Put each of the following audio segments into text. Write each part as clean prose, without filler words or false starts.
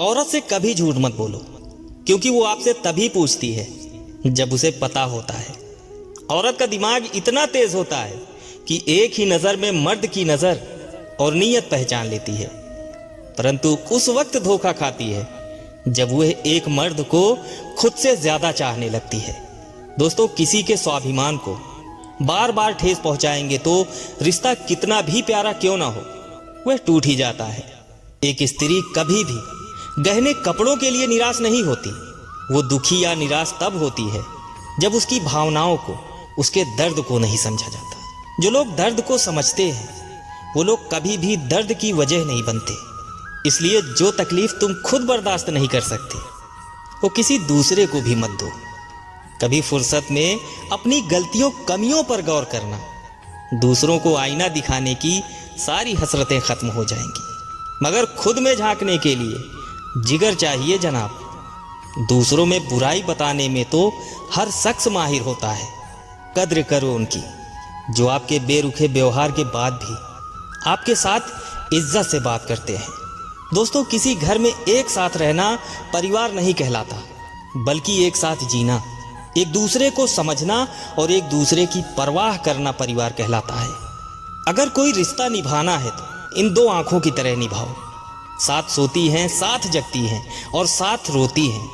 औरत से कभी झूठ मत बोलो, क्योंकि वो आपसे तभी पूछती है जब उसे पता होता है। औरत का दिमाग इतना तेज होता है कि एक ही नज़र में मर्द की नज़र और नीयत पहचान लेती है, परंतु उस वक्त धोखा खाती है जब वह एक मर्द को खुद से ज्यादा चाहने लगती है। दोस्तों, किसी के स्वाभिमान को बार बार ठेस पहुंचाएंगे तो रिश्ता कितना भी प्यारा क्यों ना हो, वह टूट ही जाता है। एक स्त्री कभी भी गहने कपड़ों के लिए निराश नहीं होती। वो दुखी या निराश तब होती है जब उसकी भावनाओं को, उसके दर्द को नहीं समझा जाता। जो लोग दर्द को समझते हैं वो लोग कभी भी दर्द की वजह नहीं बनते। इसलिए जो तकलीफ तुम खुद बर्दाश्त नहीं कर सकते वो किसी दूसरे को भी मत दो। कभी फुर्सत में अपनी गलतियों कमियों पर गौर करना, दूसरों को आईना दिखाने की सारी हसरतें खत्म हो जाएंगी, मगर खुद में झांकने के लिए जिगर चाहिए जनाब। दूसरों में बुराई बताने में तो हर शख्स माहिर होता है। कद्र करो उनकी जो आपके बेरुखे व्यवहार के बाद भी आपके साथ इज्जत से बात करते हैं। दोस्तों, किसी घर में एक साथ रहना परिवार नहीं कहलाता, बल्कि एक साथ जीना, एक दूसरे को समझना और एक दूसरे की परवाह करना परिवार कहलाता है। अगर कोई रिश्ता निभाना है तो इन दो आंखों की तरह निभाओ। साथ सोती हैं, साथ जगती हैं और साथ रोती हैं,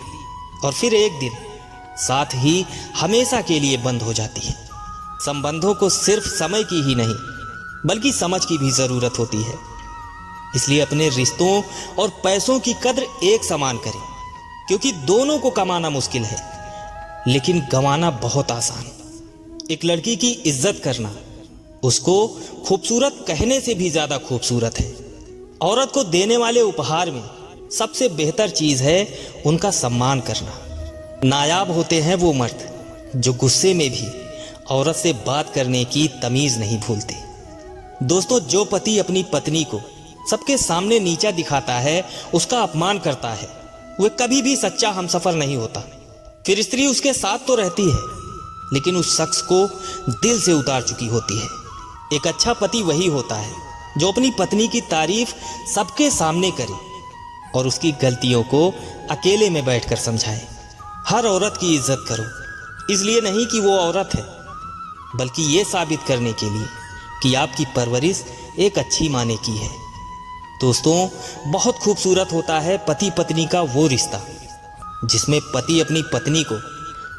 और फिर एक दिन साथ ही हमेशा के लिए बंद हो जाती हैं। संबंधों को सिर्फ समय की ही नहीं बल्कि समझ की भी जरूरत होती है। इसलिए अपने रिश्तों और पैसों की कद्र एक समान करें, क्योंकि दोनों को कमाना मुश्किल है लेकिन गंवाना बहुत आसान। एक लड़की की इज्जत करना उसको खूबसूरत कहने से भी ज्यादा खूबसूरत है। औरत को देने वाले उपहार में सबसे बेहतर चीज है उनका सम्मान करना। नायाब होते हैं वो मर्द जो गुस्से में भी औरत से बात करने की तमीज नहीं भूलते। दोस्तों, जो पति अपनी पत्नी को सबके सामने नीचा दिखाता है, उसका अपमान करता है, वह कभी भी सच्चा हमसफर नहीं होता। फिर स्त्री उसके साथ तो रहती है लेकिन उस शख्स को दिल से उतार चुकी होती है। एक अच्छा पति वही होता है जो अपनी पत्नी की तारीफ सबके सामने करे और उसकी गलतियों को अकेले में बैठकर समझाए। हर औरत की इज्जत करो, इसलिए नहीं कि वो औरत है, बल्कि ये साबित करने के लिए कि आपकी परवरिश एक अच्छी माँ ने की है। दोस्तों, बहुत खूबसूरत होता है पति पत्नी का वो रिश्ता जिसमें पति अपनी पत्नी को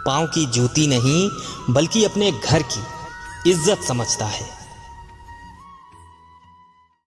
पाँव की जूती नहीं बल्कि अपने घर की इज्जत समझता है।